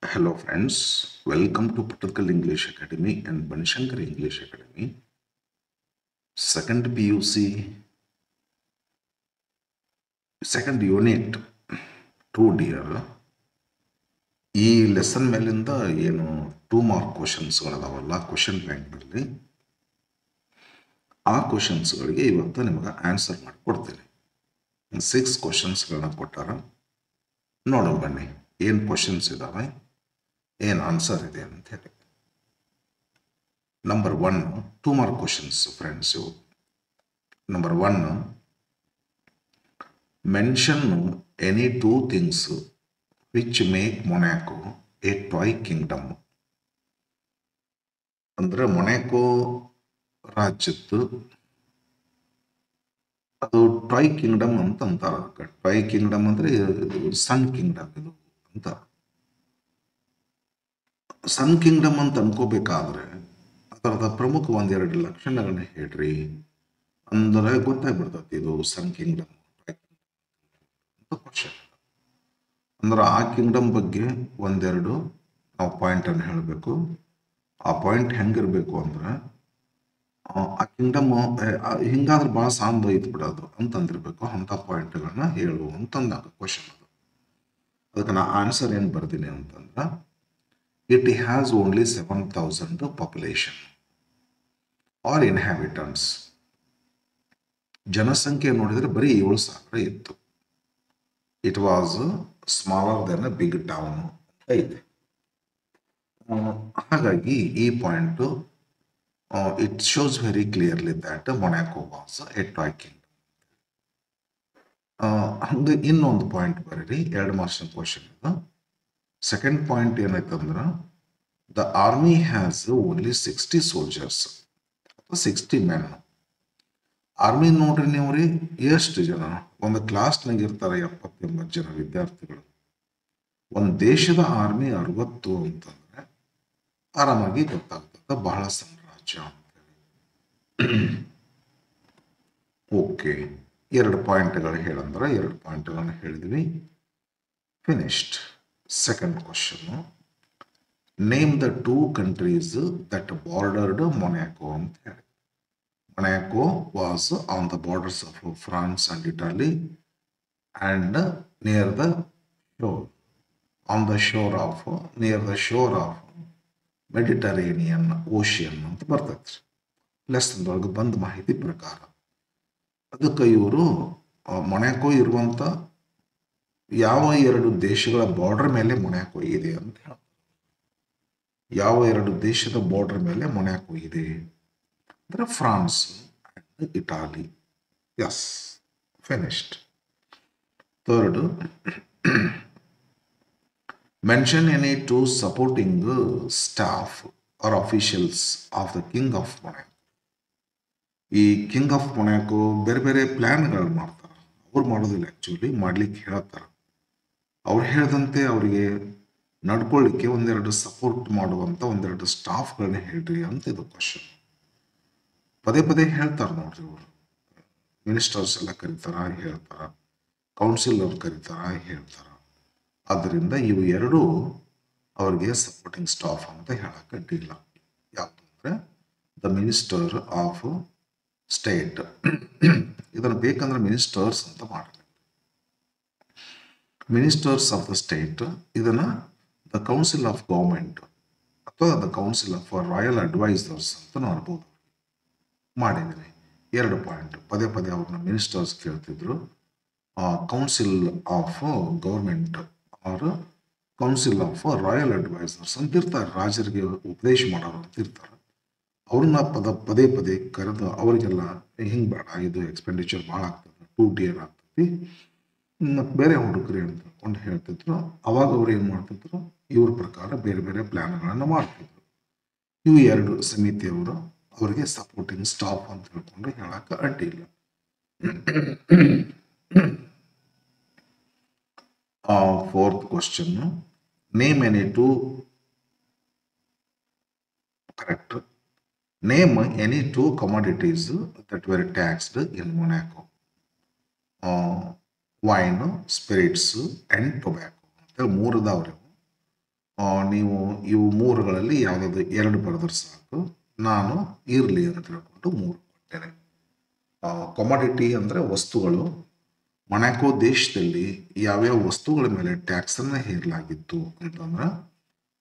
Hello friends, welcome to Patakal English Academy and Banishankar English Academy. Second PUC, second unit 2 dear. ಈ lesson ಮೇಲಿಂದ ಏನು 2 mark ಕ್ವಶನ್ಸ್ಗಳದಾವಲ್ಲ question ಬ್ಯಾಂಕ್ನಲ್ಲಿ ಆ ಕ್ವಶನ್ಸ್ಗಳಿಗೆ ಇವತ್ತು ನಿಮಗೆ ಆನ್ಸರ್ ಮಾಡಿಕೊಡ್ತೀನಿ. 6 ಕ್ವಶನ್ಸ್ಗಳನ್ನ ಕೊಟ್ಟಾರ. ನೋಡೋಣ ಬನ್ನಿ ಏನು ಕ್ವಶನ್ಸ್ ಇದಾವೆ, ಏನು ಆನ್ಸರ್ ಇದೆ ಅಂತ ಹೇಳಿ. Number 1, 2 mark questions, friends. Number 1, mention any 2 things which make Monaco a toy kingdom. ಅಂದ್ರೆ ಮೊನಾಕೋ ರಾಜ್ಯದ್ದು ಅದು ಟಾಯ್ ಕಿಂಗ್ಡಮ್ ಅಂತ ಅಂತಾರ. ಟಾಯ್ ಕಿಂಗ್ಡಮ್ ಅಂದ್ರೆ ಸನ್ ಕಿಂಗ್ಡಮ್ ಇದು ಅಂತ. ಸನ್ ಕಿಂಗ್ಡಮ್ ಅಂತ ಅನ್ಕೋಬೇಕಾದ್ರೆ ಅದರದ ಪ್ರಮುಖ ಒಂದೆರಡು ಲಕ್ಷಣಗಳನ್ನ ಹೇಳ್ರಿ ಅಂದ್ರೆ ಗೊತ್ತಾಗ್ಬಿಡ್ತೈತಿ ಇದು ಸನ್ ಕಿಂಗ್ಡಮ್ ಅಂತ ಕ್ವಶನ್. ಅಂದ್ರೆ ಆ ಕಿಂಗ್ಡಮ್ ಬಗ್ಗೆ ಒಂದೆರಡು ನಾವು ಪಾಯಿಂಟ್ ಅನ್ನು ಹೇಳಬೇಕು. ಆ ಪಾಯಿಂಟ್ ಹೆಂಗಿರ್ಬೇಕು ಅಂದ್ರೆ ಆ ಕಿಂಗ್ಡಮ್ ಹಿಂಗಾದ್ರೆ ಭಾಳ ಸಾಂದ್ ಐತ್ ಬಿಡೋದು ಅಂತಂದಿರ್ಬೇಕು. ಅಂತ ಪಾಯಿಂಟ್ಗಳನ್ನ ಹೇಳು ಅಂತಂದಾಗ ಕ್ವಶನ್ ಅದು. ಅದಕ್ಕೆ ನಾ ಆನ್ಸರ್ ಏನು ಬರ್ತೀನಿ ಅಂತಂದ್ರೆ it has only 7,000 population are inhabitants. ಜನಸಂಖ್ಯೆ ನೋಡಿದ್ರೆ ಬರೀ 7,000 ಇತ್ತು. It was smaller then a big town ಐತೆ. ಹಾಗಾಗಿ ಈ point it shows very clearly that Monaco was a toy kingdom. ಹಂಗೆ ಇನ್ನೊಂದು ಪಾಯಿಂಟ್ ಬರೀರಿ, 2 ಮಾರ್ಕ್ಸ್ ಕ್ವಶನ್ ಇದು. ಸೆಕೆಂಡ್ ಪಾಯಿಂಟ್ ಏನೈತಂದ್ರೆ the army has only 60 soldiers ಅಥವಾ 60 ಮೆನ್. ಆರ್ಮಿ ನೋಡ್ರಿ ನೀವು ರೀ, ಎಷ್ಟು ಜನ ಒಂದು ಕ್ಲಾಸ್ನಾಗ ಇರ್ತಾರೆ, 70-80 ಜನ ವಿದ್ಯಾರ್ಥಿಗಳು. ಒಂದು ದೇಶದ ಆರ್ಮಿ 60 ಅಂತಂದ್ರೆ ಆರಾಮಾಗಿ ಗೊತ್ತಾಗ್ತದೆ ಬಹಳ ಸಣ್ಣ ರಾಜ್ಯ ಅಂತೇಳಿ. ಓಕೆ, 2 ಪಾಯಿಂಟ್ಗಳು ಹೇಳಂದ್ರೆ 2 ಪಾಯಿಂಟ್ಗಳನ್ನ ಹೇಳಿದ್ವಿ. Finished. Second question, name the 2 countries that bordered Monaco ಅಂತ ಹೇಳಿ. Monaco was on the borders of France and Italy and near the shore, on the shore of, near the shore of Mediterranean Ocean ಅಂತ ಬರ್ತೈತಿ ಲೆಸನ್ದೊಳಗೆ ಬಂದ ಮಾಹಿತಿ ಪ್ರಕಾರ. ಅದಕ್ಕೆ ಇವರು Monaco ಇರುವಂಥ ಯಾವ 2 ದೇಶಗಳ ಬಾರ್ಡರ್ ಮೇಲೆ ಮೊನಾಕೋ ಇದೆ ಅಂತ ಹೇಳ್ತಾರೆ. ಯಾವ 2 ದೇಶದ ಬಾರ್ಡರ್ ಮೇಲೆ ಮೊನಾಕೋ ಇದೆ ಅಂದ್ರೆ France and Italy. Yes, finished. Third, mention any 2 supporting staff or officials of the king of Monaco. ಈ ಕಿಂಗ್ ಆಫ್ ಮೊನಾಕೋ ಬೇರೆ ಬೇರೆ ಪ್ಲಾನ್ಗಳು ಮಾಡ್ತಾರೆ. ಅವ್ರು ಮಾಡೋದಿಲ್ಲ, ಆ್ಯಕ್ಚುಲಿ ಮಾಡ್ಲಿಕ್ಕೆ ಹೇಳ್ತಾರೆ. ಅವ್ರು ಹೇಳ್ದಂತೆ ಅವರಿಗೆ ನಡ್ಕೊಳ್ಳಿಕ್ಕೆ ಒಂದೆರಡು ಸಪೋರ್ಟ್ ಮಾಡುವಂಥ ಒಂದೆರಡು ಸ್ಟಾಫ್ಗಳನ್ನ ಹೇಳ್ರಿ ಅಂತ ಇದು ಕ್ವಶನ್. ಪದೇ ಪದೇ ಹೇಳ್ತಾರೆ ನೋಡ್ರಿ, ಅವರು ಮಿನಿಸ್ಟರ್ಸ್ ಎಲ್ಲ ಕರೀತಾರ, ಹೇಳ್ತಾರ, ಕೌನ್ಸಿಲ್ ಅವ್ರು ಕರೀತಾರ, ಹೇಳ್ತಾರ. ಆದ್ದರಿಂದ ಇವು 2 ಅವ್ರಿಗೆ ಸಪೋರ್ಟಿಂಗ್ ಸ್ಟಾಫ್ ಅಂತ ಹೇಳಕ್ಕೆ ಅಡ್ಡಿಲ್ಲ. ಯಾಕಂದ್ರೆ ದ ಮಿನಿಸ್ಟರ್ ಆಫ್ ಸ್ಟೇಟ್ ಇದನ್ನು ಬೇಕಂದ್ರೆ ಮಿನಿಸ್ಟರ್ಸ್ ಅಂತ ಮಾಡಬೇಕು. ಮಿನಿಸ್ಟರ್ಸ್ ಆಫ್ ದ ಸ್ಟೇಟ್ ಇದನ್ನ ದ ಕೌನ್ಸಿಲ್ ಆಫ್ ಗೌರ್ಮೆಂಟ್ ಅಥವಾ the council of royal advisers ಅಂತ ನೋಡ್ಬೋದು. ಮಾಡಿದ್ರಿ 2 ಪಾಯಿಂಟ್. ಪದೇ ಪದೇ ಅವ್ರನ್ನ ಮಿನಿಸ್ಟರ್ಸ್ ಕೇಳ್ತಿದ್ರು. Council of government or council of royal advisers ಅಂತ ಇರ್ತಾರೆ, ರಾಜರಿಗೆ ಉಪದೇಶ ಮಾಡೋರು ಅಂತ ಇರ್ತಾರೆ. ಅವ್ರನ್ನ ಪದೇ ಪದೇ ಕರೆದು ಅವರಿಗೆಲ್ಲ ಹಿಂಗೆ ಬೇಡ, ಇದು ಎಕ್ಸ್ಪೆಂಡಿಚರ್ ಭಾಳ ಆಗ್ತದೆ, 2 dear ಆಗ್ತದೆ, ಮತ್ತು ಬೇರೆ ಹುಡುಗರು ಅಂತ ಹೇಳ್ತಿದ್ರು. ಅವಾಗ ಅವ್ರು ಏನು ಮಾಡ್ತಿದ್ರು, ಇವ್ರ ಪ್ರಕಾರ ಬೇರೆ ಬೇರೆ ಪ್ಲಾನ್ಗಳನ್ನು ಮಾಡ್ತಿದ್ರು. ಇವು 2 ಸಮಿತಿಯವರು ಅವರಿಗೆ ಸಪೋರ್ಟಿಂಗ್ ಸ್ಟಾಫ್ ಅಂತ ಹೇಳ್ಕೊಂಡು ಹೇಳಕ್ಕೆ ಅಡ್ಡಿಲ್ಲ. Fourth question, name any 2 correct. Name any 2 commodities that were taxed in Monaco. Wine, spirits and tobacco ಅಂತ 3 ಅದಾವ್ರಿ. ನೀವು ಇವು ಮೂರುಗಳಲ್ಲಿ ಯಾವುದಾದ್ರು ಎರಡು ಬರೆದ್ರೆ ಸಾಕು. ನಾನು ಇರಲಿ ಅಂತ ಹೇಳ್ಕೊಂಡು ಮೂರು ಕೊಟ್ಟೇನೆ. ಕಮಾಡಿಟಿ ಅಂದರೆ ವಸ್ತುಗಳು. ಮೊನಾಕೋ ದೇಶದಲ್ಲಿ ಯಾವ್ಯಾವ ವಸ್ತುಗಳ ಮೇಲೆ ಟ್ಯಾಕ್ಸನ್ನು ಹೇರಲಾಗಿತ್ತು ಅಂತಂದ್ರೆ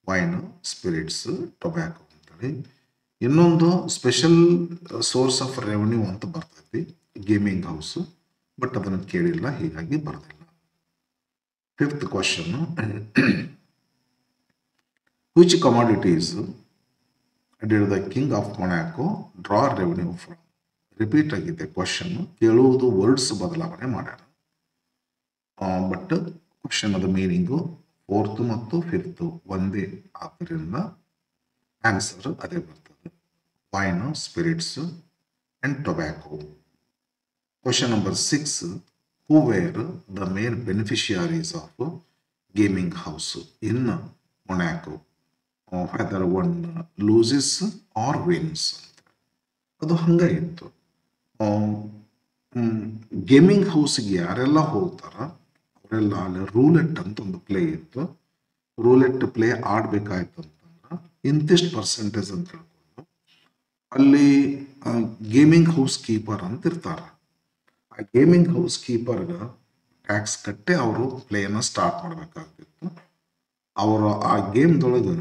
ವೈನ್, ಸ್ಪಿರಿಟ್ಸ್, ಟೊಬ್ಯಾಕೋ ಅಂತೇಳಿ. ಇನ್ನೊಂದು ಸ್ಪೆಷಲ್ ಸೋರ್ಸ್ ಆಫ್ ರೆವೆನ್ಯೂ ಅಂತ ಬರ್ತೈತಿ, ಗೇಮಿಂಗ್ ಹೌಸು, ಬಟ್ ಅದನ್ನು ಕೇಳಿಲ್ಲ, ಹೀಗಾಗಿ ಬರೋದಿಲ್ಲ. Fifth question, which commodities did the king of Monaco draw revenue from? Repeat ಆಗಿದೆ ಕ್ವಶನ್, ಕೇಳುವುದು ವರ್ಡ್ಸ್ ಬದಲಾವಣೆ ಮಾಡ್ಯಾರ. ಬಟ್ ಕ್ವಶನ್ ಅದ ಮೀನಿಂಗು ಫೋರ್ತ್ ಮತ್ತು ಫಿಫ್ತ್ ಒಂದೇ, ಆದ್ದರಿಂದ ಆನ್ಸರ್ ಅದೇ ಬರ್ತದೆ, wine, spirits and tobacco. Question number 6, who were the main beneficiaries of gaming house in Monaco whether one loses or wins ಅಂತ. ಅದು ಹಂಗಾಗಿತ್ತು. ಗೇಮಿಂಗ್ ಹೌಸ್ಗೆ ಯಾರೆಲ್ಲ ಹೋಗ್ತಾರ ಅವರೆಲ್ಲ ಅಲ್ಲಿ ರೂಲೆಟ್ ಅಂತ ಒಂದು ಪ್ಲೇ ಇತ್ತು. ರೂಲೆಟ್ ಪ್ಲೇ ಆಡ್ಬೇಕಾಯ್ತು ಅಂತಂದ್ರೆ ಇಂತಿಷ್ಟು ಪರ್ಸೆಂಟೇಜ್ ಅಂತ ಹೇಳ್ಕೊಂಡು ಅಲ್ಲಿ ಗೇಮಿಂಗ್ ಹೌಸ್ ಕೀಪರ್ ಅಂತ ಇರ್ತಾರೆ. ಆ ಗೇಮಿಂಗ್ ಹೌಸ್ ಕೀಪರ್ಗೆ ಟ್ಯಾಕ್ಸ್ ಕಟ್ಟಿ ಅವರು ಪ್ಲೇನ ಸ್ಟಾರ್ಟ್ ಮಾಡಬೇಕಾಗ್ತಿತ್ತು. ಅವರು ಆ ಗೇಮ್ದೊಳಗೆ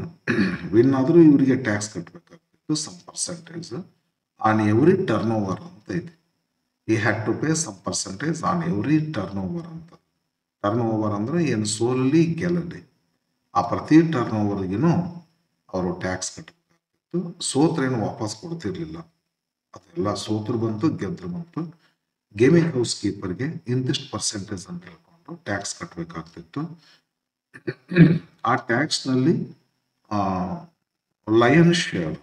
ವಿನ್ ಆದರೂ ಇವರಿಗೆ ಟ್ಯಾಕ್ಸ್ ಕಟ್ಟಬೇಕಾಗ್ತಿತ್ತು, some percentage on every turnover ಅಂತ ಐತಿ. He had to pay some percentage on every turnover ಅಂತ. ಟರ್ನ್ ಓವರ್ ಅಂದರೆ ಏನು, ಸೋಲಲಿ ಗೆಲ್ಲಲಿ, ಆ ಪ್ರತಿ ಟರ್ನ್ ಓವರ್ಗಿನೂ ಅವರು ಟ್ಯಾಕ್ಸ್ ಕಟ್ಟಬೇಕಾಗ್ತಿತ್ತು. ಸೋತ್ರೇನು ವಾಪಸ್ ಕೊಡ್ತಿರ್ಲಿಲ್ಲ, ಅದೆಲ್ಲ ಸೋತ್ರ ಬಂತು ಗೆದ್ರು ಬಂತು. ಗೇಮಿಂಗ್ ಹೌಸ್ ಕೀಪರ್ಗೆ ಇಂತಿಷ್ಟು ಪರ್ಸೆಂಟೇಜ್ ಅಂತ ಹೇಳ್ಕೊಂಡು ಟ್ಯಾಕ್ಸ್ ಕಟ್ಟಬೇಕಾಗ್ತಿತ್ತು. ಆ ಟ್ಯಾಕ್ಸ್ನಲ್ಲಿ ಲಯನ್ ಶೇರ್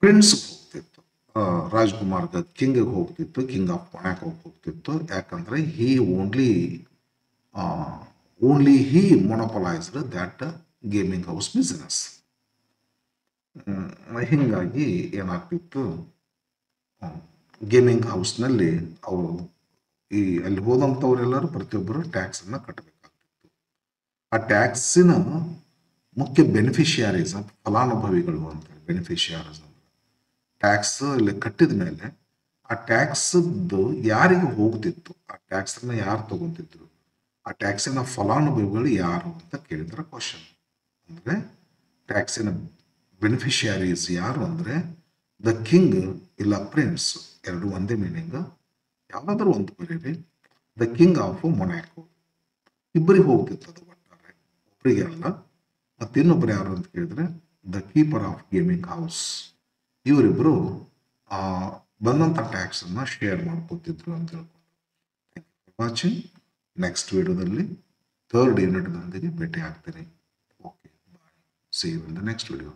ಪ್ರಿನ್ಸ್ ಹೋಗ್ತಿತ್ತು, ರಾಜ್ಕುಮಾರ್ಗ ಕಿಂಗ್ಗೆ ಹೋಗ್ತಿತ್ತು, ಕಿಂಗ್ ಆಫ್ ಮೊನಾಕೋ ಹೋಗ್ತಿತ್ತು. ಯಾಕಂದ್ರೆ only he monopolised that gaming house business. ಹೀಗಾಗಿ ಏನಾಗ್ತಿತ್ತು, ಗೇಮಿಂಗ್ ಹೌಸ್ನಲ್ಲಿ ಅವರು ಅಲ್ಲಿ ಹೋದಂಥವರೆಲ್ಲರೂ ಪ್ರತಿಯೊಬ್ಬರು ಟ್ಯಾಕ್ಸನ್ನು ಕಟ್ಟಬೇಕಾಗ್ತಿತ್ತು. ಆ ಟ್ಯಾಕ್ಸಿನ ಮುಖ್ಯ ಬೆನಿಫಿಷಿಯರೀಸ್, ಫಲಾನುಭವಿಗಳು ಅಂತ ಬೆನಿಫಿಷಿಯರೀಸ್ ಅಂದ್ರೆ ಟ್ಯಾಕ್ಸ್ ಇಲ್ಲಿ ಕಟ್ಟಿದ ಮೇಲೆ ಆ ಟ್ಯಾಕ್ಸ್ದು ಯಾರಿಗೆ ಹೋಗ್ತಿತ್ತು, ಆ ಟ್ಯಾಕ್ಸನ್ನು ಯಾರು ತಗೊಂತಿದ್ರು, ಆ ಟ್ಯಾಕ್ಸಿನ ಫಲಾನುಭವಿಗಳು ಯಾರು ಅಂತ ಕೇಳಿದ್ರೆ ಕ್ವಶನ್. ಅಂದರೆ ಟ್ಯಾಕ್ಸಿನ ಬೆನಿಫಿಷಿಯರೀಸ್ ಯಾರು ಅಂದರೆ ದ ಕಿಂಗ್ ಇಲ್ಲ ಪ್ರಿನ್ಸ್, ಎರಡು ಒಂದೇ ಮೀನಿಂಗ್, ಯಾವುದಾದ್ರೂ ಒಂದು ಬರೀರಿ. ದ ಕಿಂಗ್ ಆಫ್ ಮೊನಾಕೋ ಇಬ್ಬರಿಗೆ ಹೋಗ್ತಿತ್ತು ಅದು ಒಟ್ಟಾರೆ, ಒಬ್ಬರಿಗೆ ಅಲ್ಲ. ಮತ್ತು ಇನ್ನೊಬ್ಬರು ಯಾರು ಅಂತ ಕೇಳಿದ್ರೆ the keeper of gaming house. ಇವರಿಬ್ಬರು ಬಂದಂಥ ಟ್ಯಾಕ್ಸನ್ನು ಶೇರ್ ಮಾಡ್ಕೋತಿದ್ರು ಅಂತ ಹೇಳ್ಕೊಂಡು. Thank you for watching. Next ವಿಡಿಯೋದಲ್ಲಿ ಥರ್ಡ್ ಯೂನಿಟ್ನೊಂದಿಗೆ ಭೇಟಿ ಆಗ್ತೀನಿ. Okay, bye, see you in the next video.